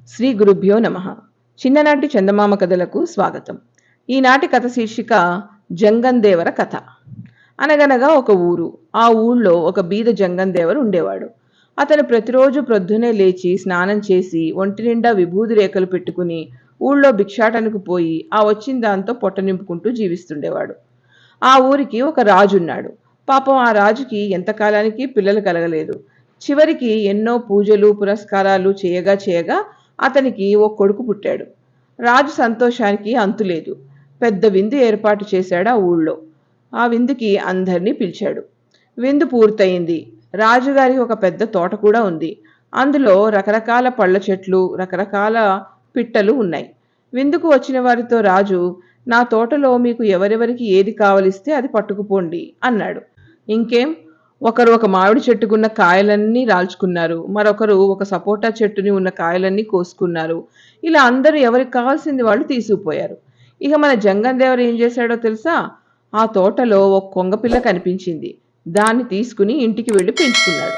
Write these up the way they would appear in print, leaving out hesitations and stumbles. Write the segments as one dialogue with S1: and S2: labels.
S1: శ్రీ గురుభ్యో నమ. చిన్ననాటి చందమామ కథలకు స్వాగతం. ఈనాటి కథ శీర్షిక జంగందేవర కథ. అనగనగా ఒక ఊరు. ఆ ఊళ్ళో ఒక బీద జంగందేవరు ఉండేవాడు. అతను ప్రతిరోజు ప్రొద్దునే లేచి స్నానం చేసి ఒంటి నిండా విభూది రేఖలు పెట్టుకుని ఊళ్ళో భిక్షాటనకు పోయి ఆ వచ్చిన దాంతో పొట్ట నింపుకుంటూ జీవిస్తుండేవాడు. ఆ ఊరికి ఒక రాజున్నాడు. పాపం ఆ రాజుకి ఎంతకాలానికి పిల్లలు కలగలేదు. చివరికి ఎన్నో పూజలు పురస్కారాలు చేయగా చేయగా అతనికి ఓ కొడుకు పుట్టాడు. రాజు సంతోషానికి అంతులేదు. పెద్ద విందు ఏర్పాటు చేశాడు ఆ ఊళ్ళో. ఆ విందుకి అందరినీ పిలిచాడు. విందు పూర్తయింది. రాజుగారికి ఒక పెద్ద తోట కూడా ఉంది. అందులో రకరకాల పళ్ళ చెట్లు, రకరకాల పిట్టలు ఉన్నాయి. విందుకు వచ్చిన వారితో రాజు, నా తోటలో మీకు ఎవరెవరికి ఏది కావలిస్తే అది పట్టుకుపోండి అన్నాడు. ఇంకేం, ఒకరు ఒక మామిడి చెట్టుకున్న కాయలన్నీ రాల్చుకున్నారు. మరొకరు ఒక సపోటా చెట్టుని ఉన్న కాయలన్నీ కోసుకున్నారు. ఇలా అందరూ ఎవరికి కావాల్సింది వాళ్ళు తీసుకుపోయారు. ఇక మన జంగందేవరు ఏం చేశాడో తెలుసా? ఆ తోటలో ఒక కొంగపిల్ల కనిపించింది. దాన్ని తీసుకుని ఇంటికి వెళ్ళి పెంచుకున్నాడు.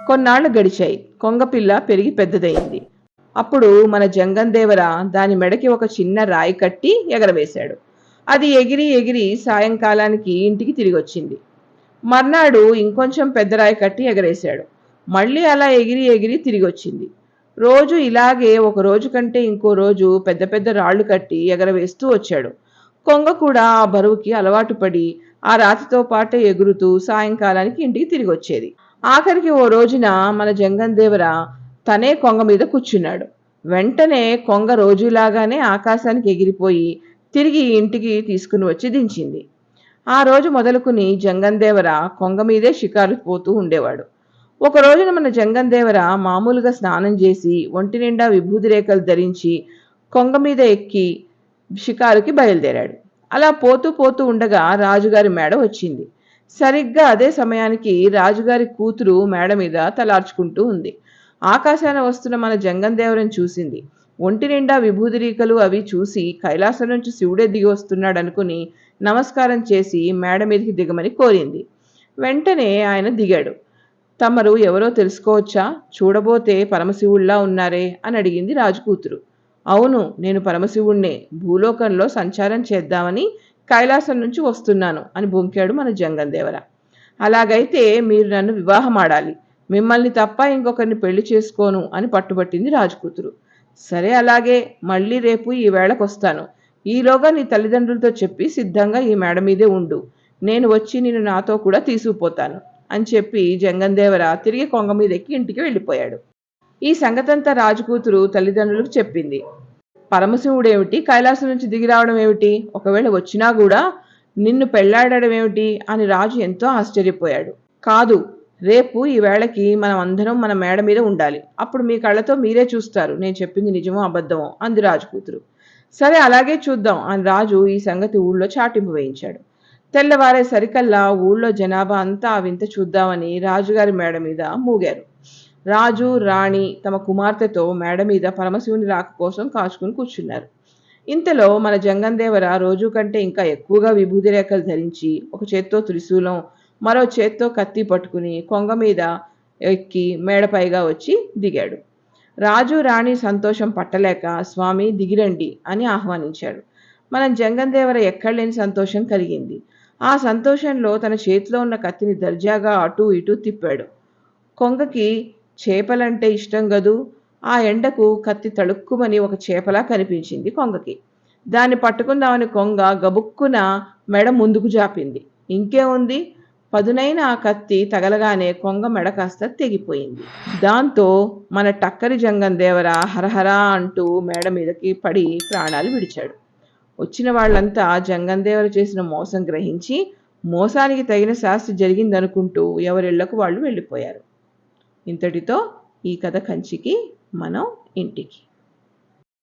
S1: కొన్నాళ్లు గడిచాయి. కొంగపిల్ల పెరిగి పెద్దదయింది. అప్పుడు మన జంగందేవర దాని మెడకి ఒక చిన్న రాయి కట్టి ఎగరవేశాడు. అది ఎగిరి ఎగిరి సాయంకాలానికి ఇంటికి తిరిగి వచ్చింది. మర్నాడు ఇంకొంచెం పెద్ద రాయి కట్టి ఎగరేశాడు. మళ్ళీ అలా ఎగిరి ఎగిరి తిరిగి వచ్చింది. రోజు ఇలాగే ఒక రోజు కంటే ఇంకో రోజు పెద్ద పెద్ద రాళ్లు కట్టి ఎగరవేస్తూ వచ్చాడు. కొంగ కూడా ఆ బరువుకి అలవాటు పడి ఆ రాతితో పాటే ఎగురుతూ సాయంకాలానికి ఇంటికి తిరిగి వచ్చేది. ఆఖరికి ఓ రోజున మన జంగందేవర తనే కొంగ మీద కూర్చున్నాడు. వెంటనే కొంగ రోజులాగానే ఆకాశానికి ఎగిరిపోయి తిరిగి ఇంటికి తీసుకుని వచ్చి దించింది. ఆ రోజు మొదలుకుని జంగందేవర కొంగ మీదే షికారు పోతూ ఉండేవాడు. ఒక రోజున మన జంగందేవర మామూలుగా స్నానం చేసి ఒంటి నిండా విభూది రేఖలు ధరించి కొంగ మీద ఎక్కి షికారుకి బయలుదేరాడు. అలా పోతూ పోతూ ఉండగా రాజుగారి మేడ వచ్చింది. సరిగ్గా అదే సమయానికి రాజుగారి కూతురు మేడ మీద తలార్చుకుంటూ ఉంది. ఆకాశాన వస్తున్న మన జంగందేవరని చూసింది. ఒంటి నిండా విభూది రేఖలు అవి చూసి కైలాసం నుంచి శివుడే దిగి వస్తున్నాడు అనుకుని నమస్కారం చేసి మేడ మీదకి దిగమని కోరింది. వెంటనే ఆయన దిగాడు. తమరు ఎవరో తెలుసుకోవచ్చా? చూడబోతే పరమశివుళ్లా ఉన్నారే అని అడిగింది రాజుకూతురు. అవును, నేను పరమశివుణ్ణే, భూలోకంలో సంచారం చేద్దామని కైలాసం నుంచి వస్తున్నాను అని బొంకాడు మన జంగందేవర. అలాగైతే మీరు నన్ను వివాహమాడాలి, మిమ్మల్ని తప్ప ఇంకొకరిని పెళ్లి చేసుకోను అని పట్టుబట్టింది రాజుకూతురు. సరే అలాగే, మళ్ళీ రేపు ఈ వేళకొస్తాను. ఈలోగా నీ తల్లిదండ్రులతో చెప్పి సిద్ధంగా ఈ మేడ మీదే ఉండు. నేను వచ్చి నిన్ను నాతో కూడా తీసుకుపోతాను అని చెప్పి జంగందేవర తిరిగి కొంగ మీద ఎక్కి ఇంటికి వెళ్ళిపోయాడు. ఈ సంగతంతా రాజుకూతురు తల్లిదండ్రులకు చెప్పింది. పరమశివుడేమిటి కైలాసం నుంచి దిగి రావడం ఏమిటి, ఒకవేళ వచ్చినా కూడా నిన్ను పెళ్లాడడం ఏమిటి అని రాజు ఎంతో ఆశ్చర్యపోయాడు. కాదు, రేపు ఈ వేళకి మనం అందరం మన మేడ మీద ఉండాలి. అప్పుడు మీ కళ్ళతో మీరే చూస్తారు నేను చెప్పింది నిజమో అబద్ధమో అంది రాజుకూతురు. సరే అలాగే చూద్దాం అని రాజు ఈ సంగతి ఊళ్ళో చాటింపు వేయించాడు. తెల్లవారే సరికల్లా ఊళ్ళో జనాభా అంతా ఆ వింత చూద్దామని రాజుగారి మేడ మీద మూగారు. రాజు రాణి తమ కుమార్తెతో మేడ మీద పరమశివుని రాక కోసం కాచుకుని కూర్చున్నారు. ఇంతలో మన జంగందేవర రోజు కంటే ఇంకా ఎక్కువగా విభూది రేఖలు ధరించి ఒక చేత్తో త్రిశూలం, మరో చేత్తో కత్తి పట్టుకుని కొంగ మీద ఎక్కి మేడపైగా వచ్చి దిగాడు. రాజు రాణి సంతోషం పట్టలేక స్వామి దిగిరండి అని ఆహ్వానించాడు. మనం జంగందేవర ఎక్కడలేని సంతోషం కలిగింది. ఆ సంతోషంలో తన చేతిలో ఉన్న కత్తిని దర్జాగా అటూ ఇటూ తిప్పాడు. కొంగకి చేపలంటే ఇష్టం గదూ. ఆ ఎండకు కత్తి తళుక్కుమని ఒక చేపలా కనిపించింది కొంగకి. దాన్ని పట్టుకుందామని కొంగ గబుక్కున మెడ ముందుకు జాపింది. ఇంకేముంది, పదునైన ఆ కత్తి తగలగానే కొంగ మెడ కాస్త తెగిపోయింది. దాంతో మన టక్కరి జంగందేవర హరహరా అంటూ మేడ మీదకి పడి ప్రాణాలు విడిచాడు. వచ్చిన వాళ్ళంతా జంగందేవర చేసిన మోసం గ్రహించి మోసానికి తగిన శాస్తి జరిగిందనుకుంటూ ఎవరిళ్లకు వాళ్ళు వెళ్ళిపోయారు. ఇంతటితో ఈ కథ కంచికి, మనం ఇంటికి.